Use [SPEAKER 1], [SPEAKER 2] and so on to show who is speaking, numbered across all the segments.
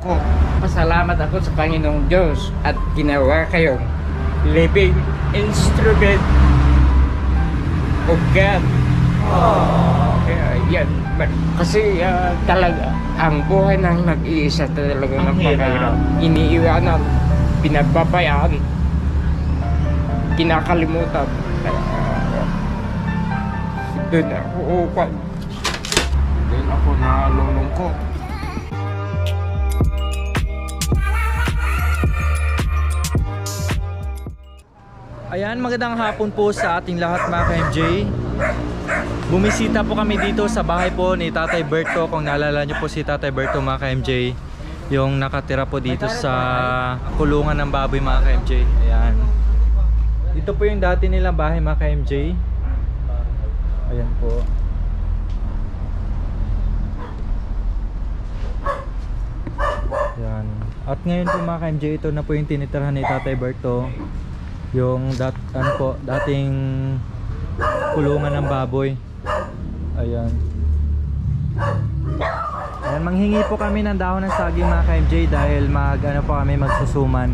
[SPEAKER 1] ko. Pasalamat ako sa Panginoong Diyos at ginawa kayong living instrument of God. Kaya yan. Kasi talaga, ang buhay ng nag-iisa talaga napakahirap. Iniiwanan, pinababayaan, kinakalimutan. Doon ako upad. Doon ako nalulungkot.
[SPEAKER 2] Ayan, magandang hapon po sa ating lahat mga ka-MJ. Bumisita po kami dito sa bahay po ni Tatay Berto. Kung naalala nyo po si Tatay Berto mga ka-MJ, yung nakatira po dito sa kulungan ng baboy mga ka-MJ. Ayan. Dito po yung dati nilang bahay mga ka-MJ. Ayan po. Ayan. At ngayon po mga ka-MJ, ito na po yung tinitirhan ni Tatay Berto. Yung dating kulungan ng baboy. Ayan. Ayan, manghingi po kami ng dahon ng saging mga ka-MJ dahil po kami magsusuman.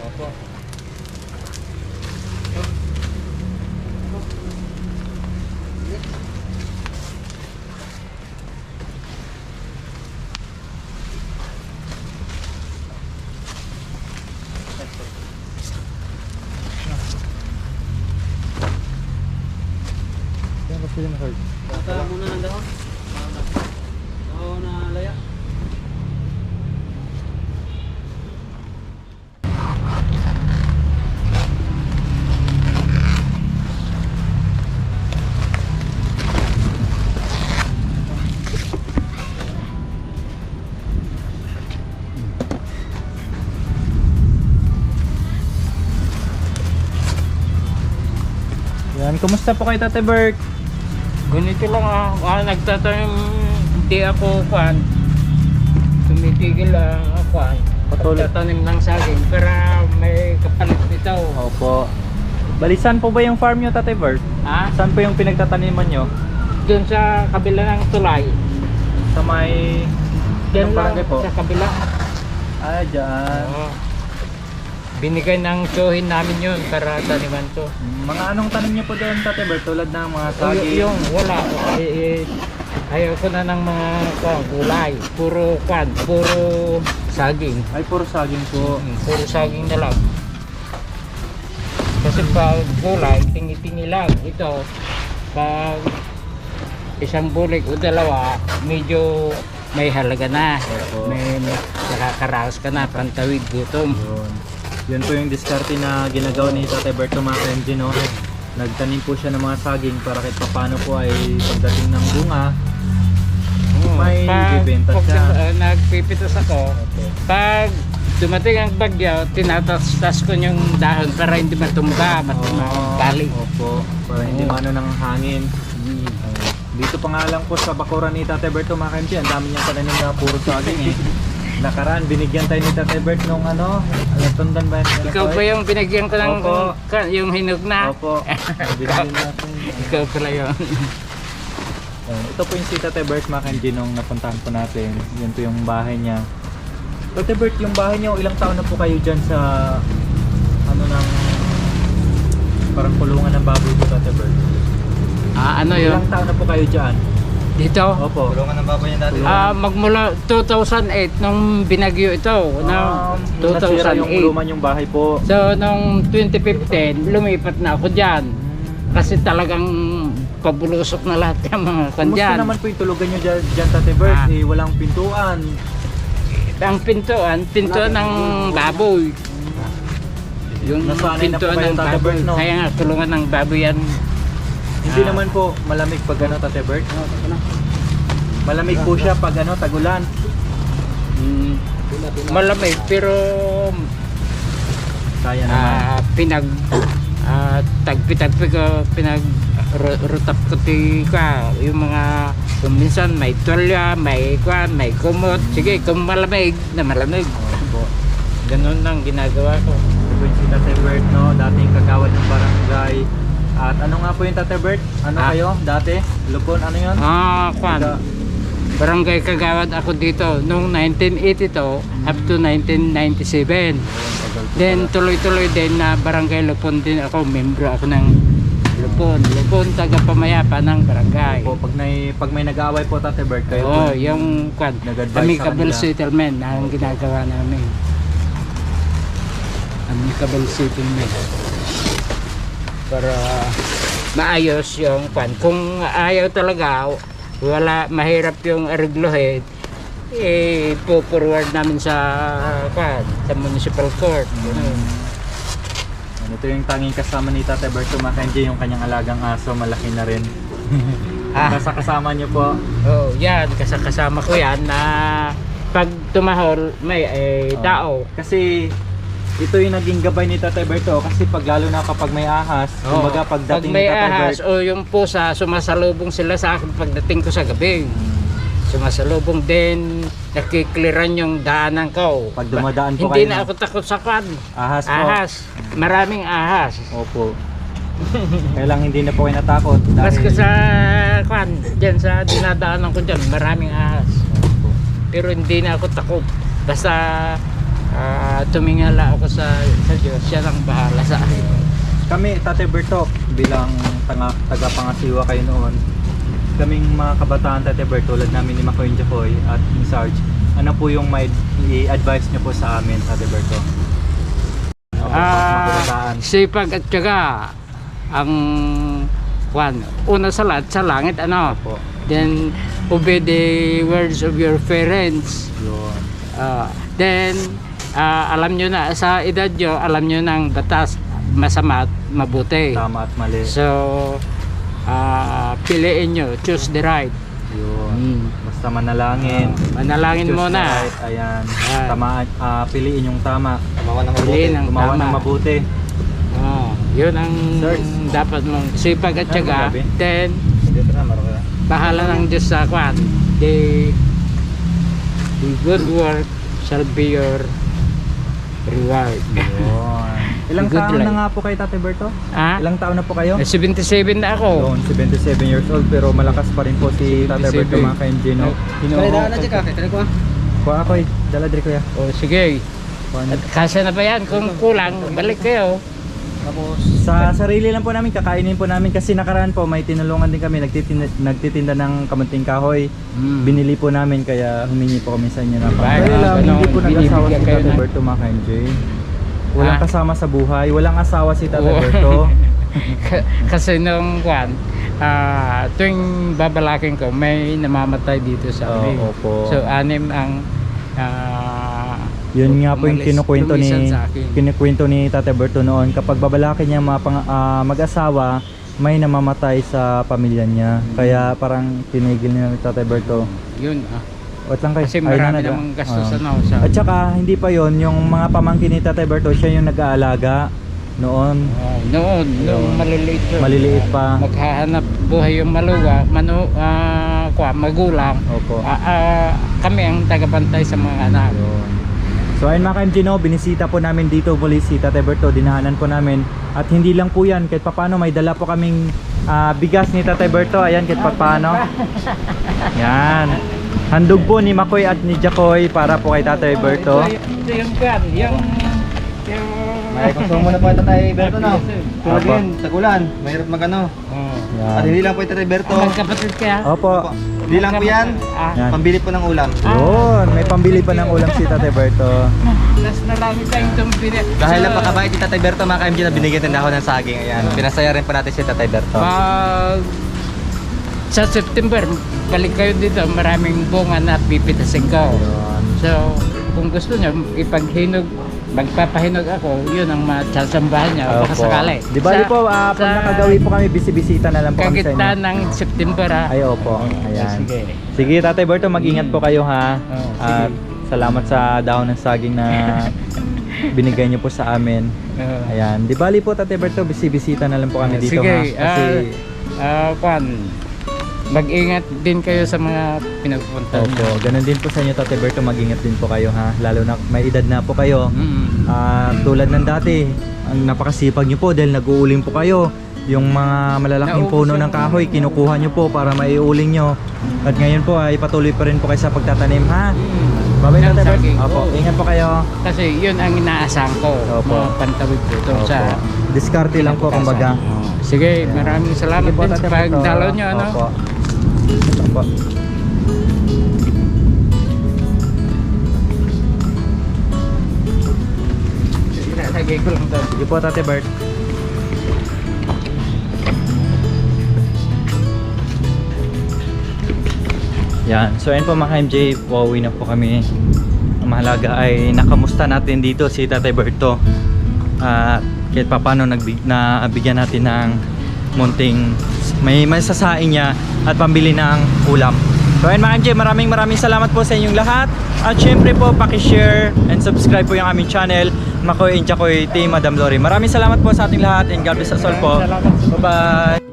[SPEAKER 2] Opo. Yan kasi yung hard.
[SPEAKER 3] Bata muna ng dahon. Dahon na laya.
[SPEAKER 2] Yan, kumusta po kay Tatay Bert?
[SPEAKER 1] Ganito lang nagtatanim, hindi ako tumitigil ako pagtatanim ng saging para may kapalit nito.
[SPEAKER 2] Opo. Balisan po ba yung farm nyo, Tatay Bert? Saan po yung pinagtataniman nyo?
[SPEAKER 1] Doon sa kabila ng tulay.
[SPEAKER 2] Sa may...
[SPEAKER 1] Diyan
[SPEAKER 2] Anong
[SPEAKER 1] lang
[SPEAKER 2] barangay po?
[SPEAKER 1] sa kabila.
[SPEAKER 2] Dyan.
[SPEAKER 1] Oo. Binigay ng tsuhin namin yun para taniman to.
[SPEAKER 2] Mga anong tanim nyo po doon, Tatay Bert? Tulad ng mga saging?
[SPEAKER 1] Yung wala. Ayaw ko na ng mga gulay. Puro saging.
[SPEAKER 2] Ay, puro saging po.
[SPEAKER 1] Puro saging na lang. Kasi pag gulay, tingi-tingi lang. Ito, pag isang bulik o dalawa, medyo may halaga na.
[SPEAKER 2] Opo.
[SPEAKER 1] May nakakaraos ka na, pantawid, gutom.
[SPEAKER 2] Yun po yung diskarte na ginagawa ni Tatay Berto mga ka-MJ, no? Nagtanim po siya ng mga saging para kahit paano po ay pagdating ng bunga may bibenta siya.
[SPEAKER 1] Nagpipitos ako, pag dumating ang bagyo, tinatas ko yung dahon para hindi matumba, matali.
[SPEAKER 2] Opo, para hindi mano ng hangin. Dito pa nga lang po sa bakuran ni Tatay Berto mga ka-MJ, ang dami niyang pananim na puro saging eh. nakaraan binigyan tayo ni Tatay Bert nung ano, tundan ba yun?
[SPEAKER 1] Ikaw ba yung binigyan ko ng
[SPEAKER 2] Opo.
[SPEAKER 1] yung hinog na?
[SPEAKER 2] Opo. Binigyan natin.
[SPEAKER 1] Ikaw pala yun.
[SPEAKER 2] Ito po yung si Tatay Bert Mackenzie nung napuntahan po natin. Yan po yung bahay niya. Tatay Bert, yung bahay niyo, ilang taon na po kayo dyan sa ano ng parang kulungan ng baboy po, Tatay Bert?
[SPEAKER 1] Ano yun?
[SPEAKER 2] Ilang taon na po kayo dyan?
[SPEAKER 1] Dito?
[SPEAKER 2] Opo. Kulungan ng baboy niya dati.
[SPEAKER 1] Magmula 2008 nung binagyo ito, no?
[SPEAKER 2] Nasira yung
[SPEAKER 1] 2008.
[SPEAKER 2] luman yung bahay po.
[SPEAKER 1] So nung 2015, lumipat na ako diyan. Kasi talagang pabulusok na lahat ng mga
[SPEAKER 2] Kumusta
[SPEAKER 1] kandyan.
[SPEAKER 2] naman po yung tulugan nyo dyan, Tatay Bert? Walang pintuan.
[SPEAKER 1] Ang pintuan ng baboy. Yung
[SPEAKER 2] Nasanay na po
[SPEAKER 1] pintuan
[SPEAKER 2] kayo,
[SPEAKER 1] ng
[SPEAKER 2] Tatay
[SPEAKER 1] baboy.
[SPEAKER 2] Bert, no?
[SPEAKER 1] Kaya nga, tulungan ng baboy yan.
[SPEAKER 2] Hindi naman po malamig pag ano, Tatay Bert? Malamig po siya pag ano, tagulan.
[SPEAKER 1] Malamig, pero
[SPEAKER 2] Kaya naman.
[SPEAKER 1] tagpi-tagpi ko, rutap ko ka, yung mga, kung minsan may tuwalya, may kumot. Sige, kung malamig, na malamig.
[SPEAKER 2] Opo.
[SPEAKER 1] Ganun lang ginagawa ko.
[SPEAKER 2] Ito po yung si Tatay Bert, no? Dating kagawad ng barangay. At ano nga po yung Tatay Bert? Ano kayo? Dati? Lupon? Ano yun?
[SPEAKER 1] Barangay Kagawad ako dito noong 1982 up to 1997. Then tuloy-tuloy din na Barangay Lupon din ako, membro ako ng Lupon, taga-pamayapa ng barangay.
[SPEAKER 2] Opo, pag may nag-aaway po, Tatay Bert, kayo po.
[SPEAKER 1] Yung
[SPEAKER 2] Nag-advise sa
[SPEAKER 1] amicable
[SPEAKER 2] kanila.
[SPEAKER 1] settlement ang ginagawa namin. Amicable settlement. Para maayos yung kung ayaw talaga, wala, mahirap yung ariglohin, po-forward namin sa municipal court.
[SPEAKER 2] Ito yung tanging kasama ni Tatay Bert Mackenzie, yung kanyang alagang aso, malaki na rin. Kasama niyo po.
[SPEAKER 1] Oh, yan, kasama ko yan na pag tumahol may tao.
[SPEAKER 2] Kasi ito yung naging gabay ni Tatay Berto, kasi pag lalo na kapag may ahas, kumbaga
[SPEAKER 1] pag
[SPEAKER 2] pagdating
[SPEAKER 1] may
[SPEAKER 2] ni Tatay
[SPEAKER 1] ahas
[SPEAKER 2] Bert,
[SPEAKER 1] o yung pusa, sumasalubong sila sa akin pagdating ko sa gabi. Sumasalubong din, nakikliran yung daanan ko.
[SPEAKER 2] Pag dumadaan po
[SPEAKER 1] Hindi
[SPEAKER 2] kayo
[SPEAKER 1] na ako takot sa
[SPEAKER 2] ahas po.
[SPEAKER 1] ahas. Maraming ahas.
[SPEAKER 2] Opo. Kaya lang hindi na po kayo natakot.
[SPEAKER 1] Basta sa dyan sa dinadaanan ko dyan, maraming ahas.
[SPEAKER 2] Opo.
[SPEAKER 1] Pero hindi na ako takot. Basta tumingala ako sa Diyos, siya lang bahala sa akin.
[SPEAKER 2] Kami, Tatay Berto, bilang tagapangasiwa kayo noon, kaming mga kabataan, Tatay Berto, tulad namin ni Makoy Jacoy at ni Sarge, ano po yung may i-advise nyo po sa amin, Tatay Berto?
[SPEAKER 1] Sipag at syaga ang una sa lahat sa langit, ano?
[SPEAKER 2] Opo.
[SPEAKER 1] Then obey the words of your parents.
[SPEAKER 2] Yun.
[SPEAKER 1] Then alam nyo na sa edad nyo, alam nyo ng batas, masama at mabuti.
[SPEAKER 2] Tama at mali.
[SPEAKER 1] So piliin nyo, choose the right.
[SPEAKER 2] Yun. Basta manalangin.
[SPEAKER 1] Manalangin
[SPEAKER 2] Choose
[SPEAKER 1] muna.
[SPEAKER 2] the right. Ayan.
[SPEAKER 1] Ayan.
[SPEAKER 2] Tamaan, piliin yung tama.
[SPEAKER 1] Piliin ang
[SPEAKER 2] Gumawa
[SPEAKER 1] tama.
[SPEAKER 2] ng mabuti.
[SPEAKER 1] Yun ang
[SPEAKER 2] Search.
[SPEAKER 1] dapat mong sipag at syaga.
[SPEAKER 2] Grabe.
[SPEAKER 1] Then
[SPEAKER 2] Dito na, marami.
[SPEAKER 1] bahala ng Diyos sa the good work shall be your reward.
[SPEAKER 2] Yun. Ilang
[SPEAKER 1] Good
[SPEAKER 2] taon
[SPEAKER 1] life.
[SPEAKER 2] na nga po kayo, Tatay Berto? Ilang taon na po kayo?
[SPEAKER 1] 77 na ako.
[SPEAKER 2] Yun, 77 years old, pero malakas pa rin po si Tatay Berto
[SPEAKER 1] 77.
[SPEAKER 2] mga ka-MJ, no? Kuha ako eh, dala diri kuya.
[SPEAKER 1] O sige.
[SPEAKER 2] Kuha
[SPEAKER 1] At
[SPEAKER 2] niyo.
[SPEAKER 1] kasya na ba yan? Kung kulang, balik kayo.
[SPEAKER 2] Sa sarili lang po namin, kakainin po namin kasi nakaraan po may tinulungan din kami, nagtitinda ng kamunting kahoy. Binili po namin kaya humingi po kami sa inyo na
[SPEAKER 1] Diba?
[SPEAKER 2] Kaya lang, hindi po nag-asawa si
[SPEAKER 1] Binibigyan kayo
[SPEAKER 2] Tatay
[SPEAKER 1] ng-
[SPEAKER 2] Berto mga ka-MJ. Walang
[SPEAKER 1] Ah?
[SPEAKER 2] kasama sa buhay, walang asawa si Tatay
[SPEAKER 1] Oo.
[SPEAKER 2] Berto.
[SPEAKER 1] Kasi nung tuwing babalakin ko, may namamatay dito sa amin.
[SPEAKER 2] Opo.
[SPEAKER 1] So, 6 ang
[SPEAKER 2] Yun nga po yung
[SPEAKER 1] lumisan sa akin.
[SPEAKER 2] kinukwento ni Tatay Berto noon, kapag babalakin niya mga mag-asawa, may namamatay sa pamilya niya. Kaya parang tinigil niya ni Tatay Berto.
[SPEAKER 1] Yun
[SPEAKER 2] Wait lang kayo.
[SPEAKER 1] Kasi
[SPEAKER 2] Ay,
[SPEAKER 1] marami
[SPEAKER 2] nanag,
[SPEAKER 1] namang gastos
[SPEAKER 2] ah.
[SPEAKER 1] sa
[SPEAKER 2] At saka hindi pa yon, yung mga pamangkin ni Tatay Berto, siya yung nag-aalaga noon.
[SPEAKER 1] noon, nung maliliit yun.
[SPEAKER 2] Maliliit pa.
[SPEAKER 1] Maghahanap buhay yung magulang.
[SPEAKER 2] Opo.
[SPEAKER 1] kami ang tagabantay sa mga anak.
[SPEAKER 2] Yun. So ayun mga ka-MJ, no, binisita po namin dito muli si Tatay Berto, dinahanan po namin. At hindi lang po yan, kahit papano may dala po kaming bigas ni Tatay Berto. Ayan, kahit papano. Yan. Handog po ni Makoy at ni Jacoy para po kay Tatay Berto.
[SPEAKER 1] Ito yung kan, yung
[SPEAKER 3] May konsumo na po ito Tatay Berto, no? Tulad
[SPEAKER 2] Opo.
[SPEAKER 3] yun, tagulan, mahirap magano. At
[SPEAKER 2] Yan.
[SPEAKER 3] hindi lang po ito Tatay Berto.
[SPEAKER 1] Magkapatid kaya?
[SPEAKER 2] Opo.
[SPEAKER 3] Hindi lang po yan,
[SPEAKER 2] Yan.
[SPEAKER 3] pambili po ng ulam.
[SPEAKER 2] Yun, may pambili pa ng ulam si Tatay Berto.
[SPEAKER 1] Last na lang tayong itong
[SPEAKER 3] Dahil napakabait ni Tatay Berto mga ka-MJ na binigyan ng dahon ng saging. Ayan, pinasaya rin pa natin si Tatay Berto.
[SPEAKER 1] Sa September, balik kayo dito, maraming bunga na pipitasin ko.
[SPEAKER 2] Yun.
[SPEAKER 1] So, kung gusto niyo, ipaghinog, magpapahinog ako, yun ang masasambahan niya, baka
[SPEAKER 2] Opo.
[SPEAKER 1] sakali.
[SPEAKER 2] Di bali po, pag nakagawi po kami, bisibisita na lang po kami sa
[SPEAKER 1] Kagitna
[SPEAKER 2] inyo.
[SPEAKER 1] ng September ha.
[SPEAKER 2] Ay, opo. Ayan.
[SPEAKER 1] Sige.
[SPEAKER 2] Sige, Tatay Berto, mag-ingat po kayo ha.
[SPEAKER 1] Oo,
[SPEAKER 2] At salamat sa dahon ng saging na binigay niyo po sa amin. Ayan. Di bali po, Tatay Berto, bisibisita na lang po kami dito
[SPEAKER 1] Sige,
[SPEAKER 2] ha. Kasi,
[SPEAKER 1] mag-ingat din kayo sa mga pinagpunta
[SPEAKER 2] opo, ganun din po sa inyo, Tatay Berto, mag-ingat din po kayo ha. Lalo na may edad na po kayo. Tulad ng dati, ang napakasipag nyo po dahil nag-uuling po kayo. Yung mga malalaking
[SPEAKER 1] Naubos
[SPEAKER 2] puno ng
[SPEAKER 1] ang-
[SPEAKER 2] kahoy, kinukuha nyo po para maiuling nyo. At ngayon po ay patuloy pa rin po kayo sa pagtatanim ha. Babay
[SPEAKER 1] Ng
[SPEAKER 2] na Tatay
[SPEAKER 1] saging.
[SPEAKER 2] Berto. Opo,
[SPEAKER 1] Oo.
[SPEAKER 2] ingat po kayo.
[SPEAKER 1] Kasi yun ang inaasahan ko,
[SPEAKER 2] Opo.
[SPEAKER 1] mga pantawid dito
[SPEAKER 2] Opo.
[SPEAKER 1] sa
[SPEAKER 2] Diskarte lang po kumbaga.
[SPEAKER 1] Sige, maraming salamat
[SPEAKER 2] Sige po,
[SPEAKER 1] din sa
[SPEAKER 2] Tatay Berto.
[SPEAKER 1] pagdalaw nyo, ano?
[SPEAKER 2] Opo. Ito po.
[SPEAKER 1] Lagay ko lang to.
[SPEAKER 2] Sige po, Tatay Bert. Yan. So ayun po mga MJ, pauwi na po kami. Ang mahalaga ay nakamusta natin dito si Tatay Berto. Kahit papano nabigyan natin ng munting may masasain niya at pambili ng ulam. So ayun mga MJ, maraming salamat po sa inyong lahat. At syempre po, paki-share and subscribe po yung aming channel, Makoy and Jacoy Team Madam Lori. Maraming salamat po sa ating lahat and God bless us all po.
[SPEAKER 1] Salamat.
[SPEAKER 2] Bye-bye!